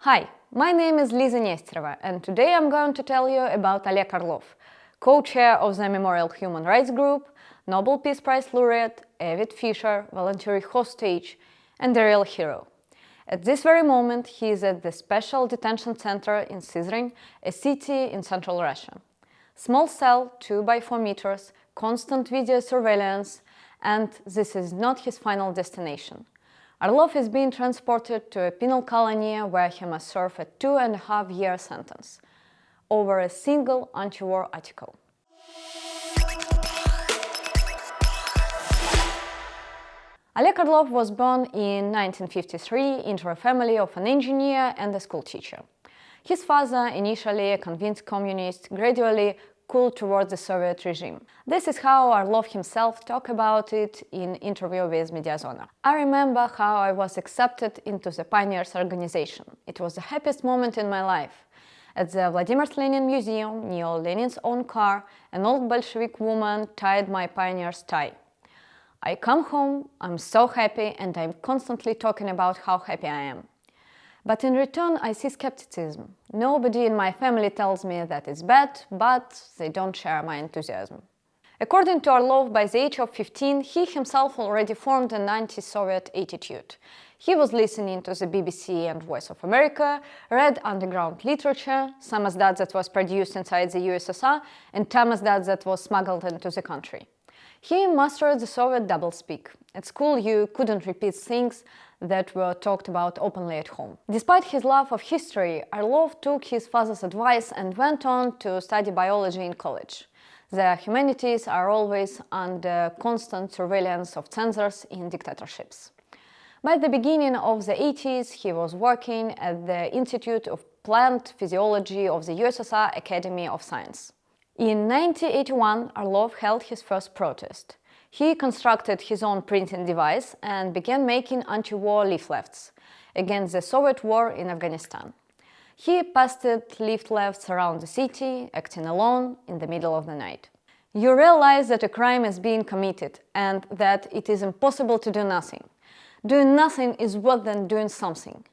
Hi, my name is Liza Nesterova, and today I'm going to tell you about Oleg Orlov, co-chair of the Memorial Human Rights Group, Nobel Peace Prize laureate, avid fisher, voluntary hostage, and a real hero. At this very moment, he is at the special detention center in Sızrань, a city in central Russia. Small cell, 2 by 4 meters, constant video surveillance, and this is not his final destination. Orlov is being transported to a penal colony where he must serve a 2.5-year sentence over a single anti-war article. Oleg Orlov was born in 1953 into a family of an engineer and a school teacher. His father, initially a convinced communist, gradually cooled towards the Soviet regime. This is how Orlov himself talked about it in interview with Mediazona. I remember how I was accepted into the Pioneers organization. It was the happiest moment in my life. At the Vladimir Lenin Museum, near Lenin's own car, an old Bolshevik woman tied my pioneer's tie. I come home, I'm so happy, and I'm constantly talking about how happy I am. But in return, I see skepticism. Nobody in my family tells me that it's bad, but they don't share my enthusiasm. According to Orlov, by the age of 15, he himself already formed an anti-Soviet attitude. He was listening to the BBC and Voice of America, read underground literature, samizdat that was produced inside the USSR, and tamizdat that was smuggled into the country. He mastered the Soviet doublespeak. At school, you couldn't repeat things that were talked about openly at home. Despite his love of history, Orlov took his father's advice and went on to study biology in college. The humanities are always under constant surveillance of censors in dictatorships. By the beginning of the 80s, he was working at the Institute of Plant Physiology of the USSR Academy of Science. In 1981, Orlov held his first protest. He constructed his own printing device and began making anti-war leaflets against the Soviet war in Afghanistan. He pasted leaflets around the city, acting alone in the middle of the night. You realize that a crime is being committed and that it is impossible to do nothing. Doing nothing is worse than doing something.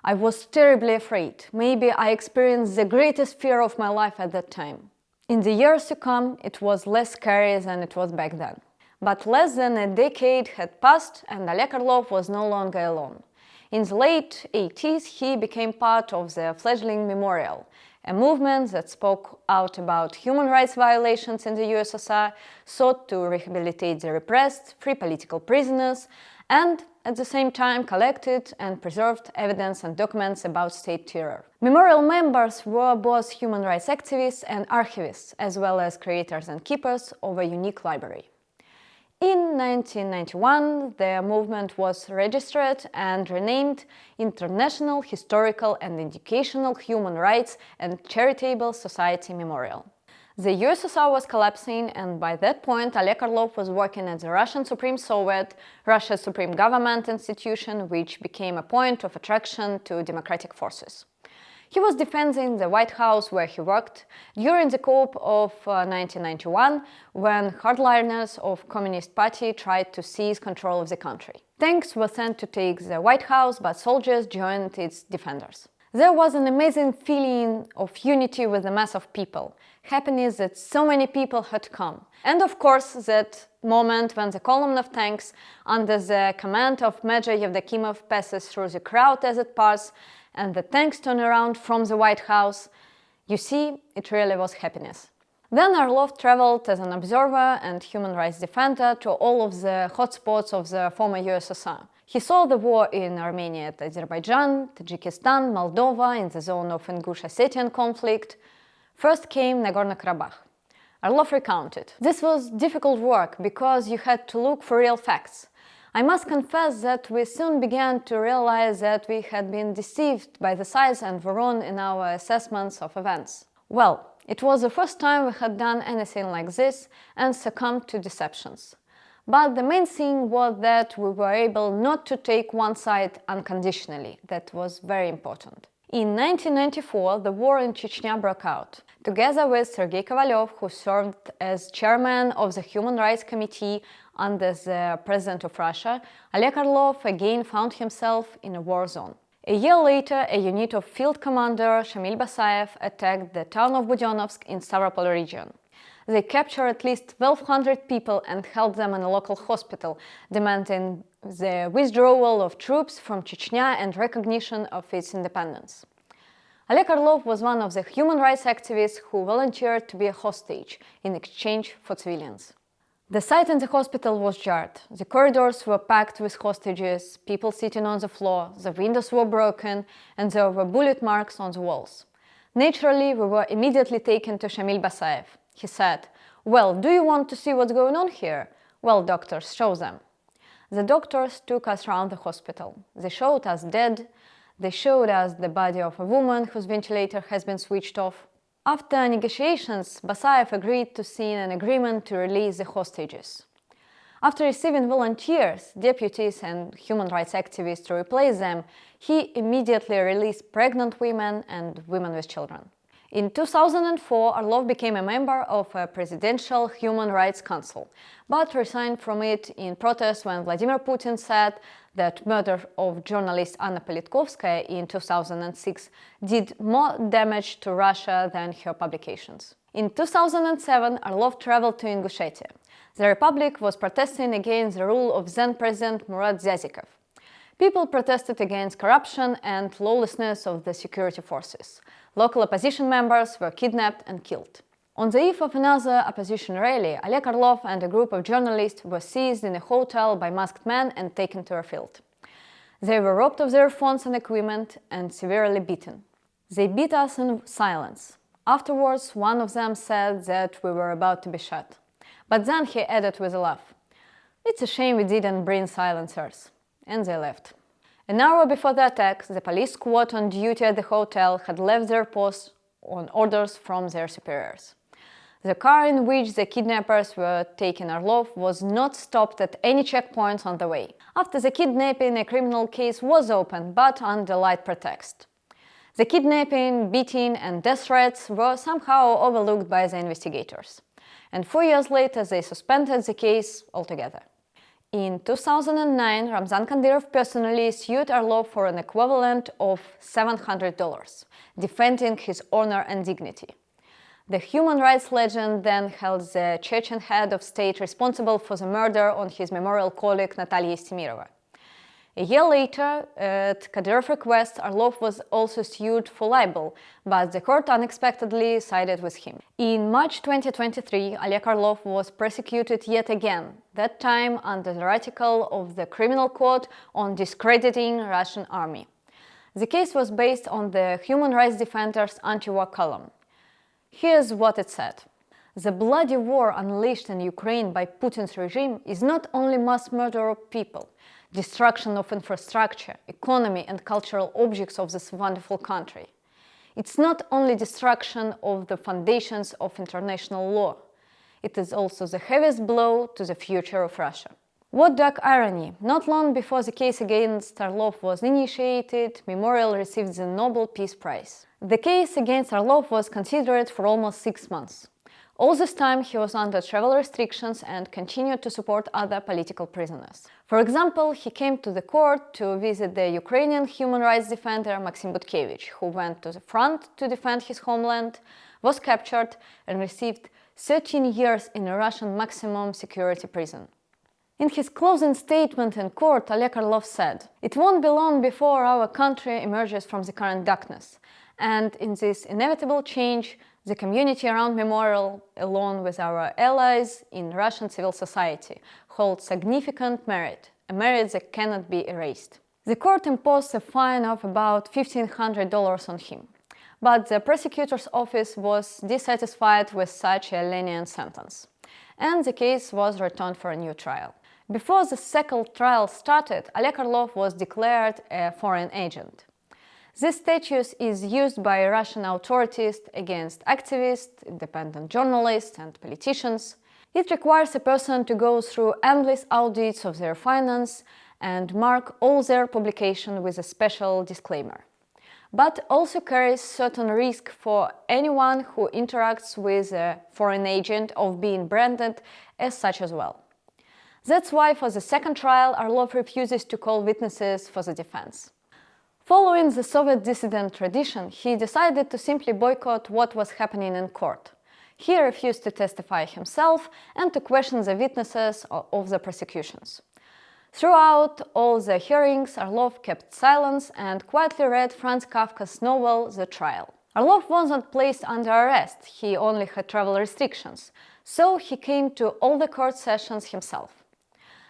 I was terribly afraid. Maybe I experienced the greatest fear of my life at that time. In the years to come, it was less scary than it was back then. But less than a decade had passed and Oleg Orlov was no longer alone. In the late 80s, he became part of the fledgling Memorial, a movement that spoke out about human rights violations in the USSR, sought to rehabilitate the repressed, free political prisoners, and at the same time collected and preserved evidence and documents about state terror. Memorial members were both human rights activists and archivists, as well as creators and keepers of a unique library. In 1991, the movement was registered and renamed International Historical and Educational Human Rights and Charitable Society Memorial. The USSR was collapsing, and by that point Oleg Orlov was working at the Russian Supreme Soviet, Russia's supreme government institution, which became a point of attraction to democratic forces. He was defending the White House where he worked during the coup of 1991, when hardliners of Communist Party tried to seize control of the country. Tanks were sent to take the White House, but soldiers joined its defenders. There was an amazing feeling of unity with the mass of people, happiness that so many people had come. And of course, that moment when the column of tanks under the command of Major Yevdokimov passes through the crowd as it passes, and the tanks turn around from the White House, you see, it really was happiness. Then Orlov traveled as an observer and human rights defender to all of the hotspots of the former USSR. He saw the war in Armenia and Azerbaijan, Tajikistan, Moldova, in the zone of Ingush-Ossetian conflict. First came Nagorno-Karabakh. Orlov recounted. This was difficult work because you had to look for real facts. I must confess that we soon began to realize that we had been deceived by the size and were wrong in our assessments of events. Well, it was the first time we had done anything like this and succumbed to deceptions. But the main thing was that we were able not to take one side unconditionally. That was very important. In 1994, the war in Chechnya broke out. Together with Sergei Kovalyov, who served as chairman of the Human Rights Committee under the President of Russia, Oleg Orlov again found himself in a war zone. A year later, a unit of Field Commander Shamil Basayev attacked the town of Budyonnovsk in Stavropol region. They captured at least 1,200 people and held them in a local hospital, demanding the withdrawal of troops from Chechnya and recognition of its independence. Oleg Orlov was one of the human rights activists who volunteered to be a hostage in exchange for civilians. The site in the hospital was jarred. The corridors were packed with hostages, people sitting on the floor, the windows were broken, and there were bullet marks on the walls. Naturally, we were immediately taken to Shamil Basayev. He said, "Well, do you want to see what's going on here? Well, doctors, show them." The doctors took us around the hospital. They showed us dead. They showed us the body of a woman whose ventilator has been switched off. After negotiations, Basayev agreed to sign an agreement to release the hostages. After receiving volunteers, deputies and human rights activists to replace them, he immediately released pregnant women and women with children. In 2004, Orlov became a member of a presidential human rights council, but resigned from it in protest when Vladimir Putin said that murder of journalist Anna Politkovskaya in 2006 did more damage to Russia than her publications. In 2007, Orlov traveled to Ingushetia. The republic was protesting against the rule of then President Murat Zazikov. People protested against corruption and lawlessness of the security forces. Local opposition members were kidnapped and killed. On the eve of another opposition rally, Oleg Orlov and a group of journalists were seized in a hotel by masked men and taken to a field. They were robbed of their phones and equipment and severely beaten. They beat us in silence. Afterwards, one of them said that we were about to be shot. But then he added with a laugh, "It's a shame we didn't bring silencers." And they left. An hour before the attack, the police squad on duty at the hotel had left their posts on orders from their superiors. The car in which the kidnappers were taking Orlov was not stopped at any checkpoints on the way. After the kidnapping, a criminal case was opened, but under light pretext. The kidnapping, beating, and death threats were somehow overlooked by the investigators. And 4 years later, they suspended the case altogether. In 2009, Ramzan Kadyrov personally sued Orlov for an equivalent of $700, defending his honor and dignity. The human rights legend then held the Chechen head of state responsible for the murder on his memorial colleague Natalia Estemirova. A year later, at Kadyrov's request, Orlov was also sued for libel, but the court unexpectedly sided with him. In March 2023, Oleg Orlov was prosecuted yet again, that time under the article of the Criminal Code on discrediting Russian army. The case was based on the Human Rights Defender's anti-war column. Here's what it said. The bloody war unleashed in Ukraine by Putin's regime is not only mass murder of people, destruction of infrastructure, economy and cultural objects of this wonderful country. It's not only destruction of the foundations of international law. It is also the heaviest blow to the future of Russia. What dark irony! Not long before the case against Orlov was initiated, Memorial received the Nobel Peace Prize. The case against Orlov was considered for almost 6 months. All this time he was under travel restrictions and continued to support other political prisoners. For example, he came to the court to visit the Ukrainian human rights defender Maxim Butkevich, who went to the front to defend his homeland, was captured and received 13 years in a Russian maximum security prison. In his closing statement in court, Oleg Orlov said, "It won't be long before our country emerges from the current darkness, and in this inevitable change, the community around Memorial, along with our allies in Russian civil society, holds significant merit, a merit that cannot be erased." The court imposed a fine of about $1,500 on him, but the prosecutor's office was dissatisfied with such a lenient sentence, and the case was returned for a new trial. Before the second trial started, Oleg Orlov was declared a foreign agent. This status is used by Russian authorities against activists, independent journalists and politicians. It requires a person to go through endless audits of their finance and mark all their publications with a special disclaimer. But also carries certain risk for anyone who interacts with a foreign agent of being branded as such as well. That's why for the second trial, Orlov refuses to call witnesses for the defense. Following the Soviet dissident tradition, he decided to simply boycott what was happening in court. He refused to testify himself and to question the witnesses of the prosecutions. Throughout all the hearings, Orlov kept silence and quietly read Franz Kafka's novel The Trial. Orlov wasn't placed under arrest, he only had travel restrictions, so he came to all the court sessions himself.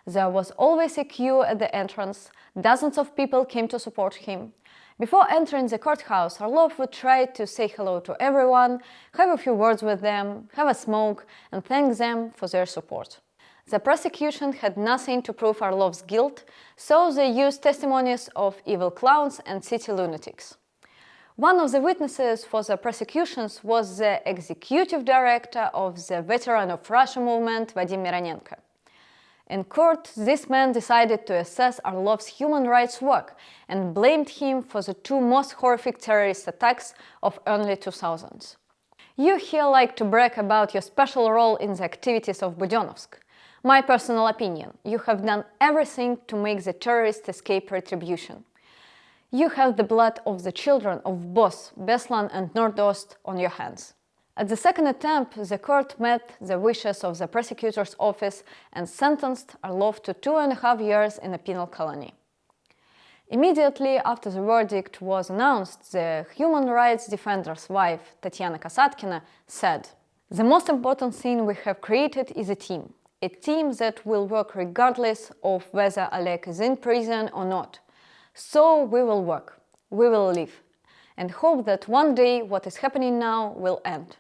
There was always a queue at the entrance, dozens of people came to support him. Before entering the courthouse, Orlov would try to say hello to everyone, have a few words with them, have a smoke, and thank them for their support. The prosecution had nothing to prove Orlov's guilt, so they used testimonies of evil clowns and city lunatics. One of the witnesses for the prosecutions was the executive director of the Veteran of Russia movement, Vadim Mironenko. In court, this man decided to assess Orlov's human rights work and blamed him for the two most horrific terrorist attacks of early 2000s. You here like to brag about your special role in the activities of Budyonnovsk. My personal opinion, you have done everything to make the terrorists escape retribution. You have the blood of the children of both Beslan and Nordost on your hands. At the second attempt, the court met the wishes of the prosecutor's office and sentenced Orlov to 2.5 years in a penal colony. Immediately after the verdict was announced, the human rights defender's wife, Tatyana Kasatkina, said, "The most important thing we have created is a team that will work regardless of whether Oleg is in prison or not. So we will work, we will live, and hope that one day what is happening now will end."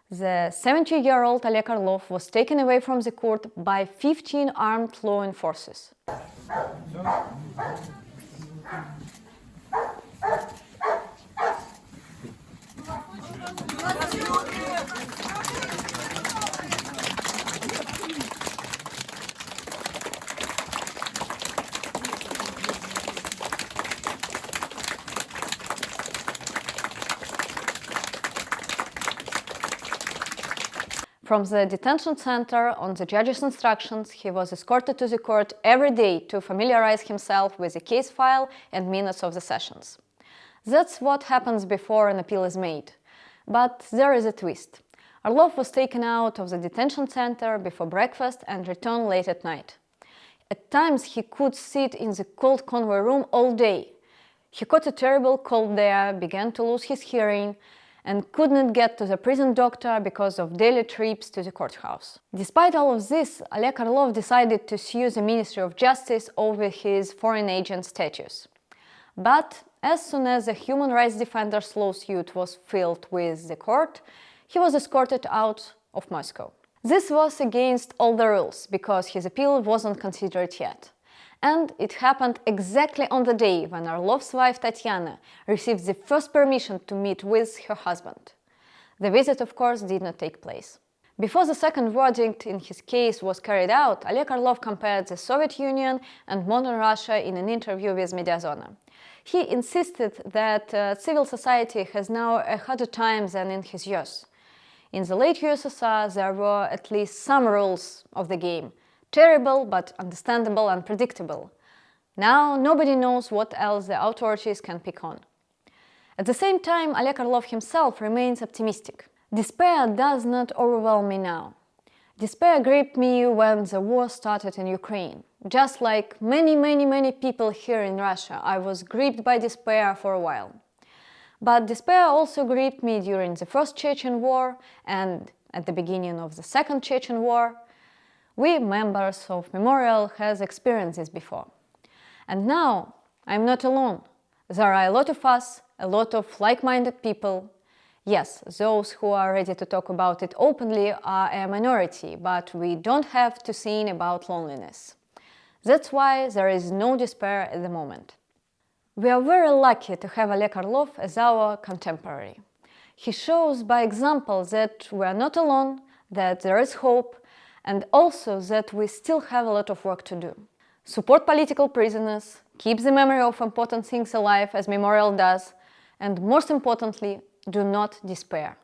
The 70-year-old Oleg Orlov was taken away from the court by 15 armed law enforcers. From the detention center, on the judge's instructions, he was escorted to the court every day to familiarize himself with the case file and minutes of the sessions. That's what happens before an appeal is made. But there is a twist. Orlov was taken out of the detention center before breakfast and returned late at night. At times he could sit in the cold convoy room all day. He caught a terrible cold there, began to lose his hearing, and could not get to the prison doctor because of daily trips to the courthouse. Despite all of this, Oleg Orlov decided to sue the Ministry of Justice over his foreign agent status. But as soon as the human rights defender's lawsuit was filed with the court, he was escorted out of Moscow. This was against all the rules, because his appeal wasn't considered yet. And it happened exactly on the day when Orlov's wife Tatyana received the first permission to meet with her husband. The visit, of course, did not take place. Before the second verdict in his case was carried out, Oleg Orlov compared the Soviet Union and modern Russia in an interview with Mediazona. He insisted that civil society has now a harder time than in his youth. In the late USSR, there were at least some rules of the game. Terrible, but understandable and predictable. Now nobody knows what else the authorities can pick on. At the same time, Oleg Orlov himself remains optimistic. Despair does not overwhelm me now. Despair gripped me when the war started in Ukraine. Just like many people here in Russia, I was gripped by despair for a while. But despair also gripped me during the First Chechen War and at the beginning of the Second Chechen War. We, members of Memorial, has experienced this before. And now, I'm not alone. There are a lot of us, a lot of like-minded people. Yes, those who are ready to talk about it openly are a minority, but we don't have to sing about loneliness. That's why there is no despair at the moment. We are very lucky to have Oleg Orlov as our contemporary. He shows by example that we are not alone, that there is hope, and also that we still have a lot of work to do. Support political prisoners, keep the memory of important things alive as Memorial does, and most importantly, do not despair.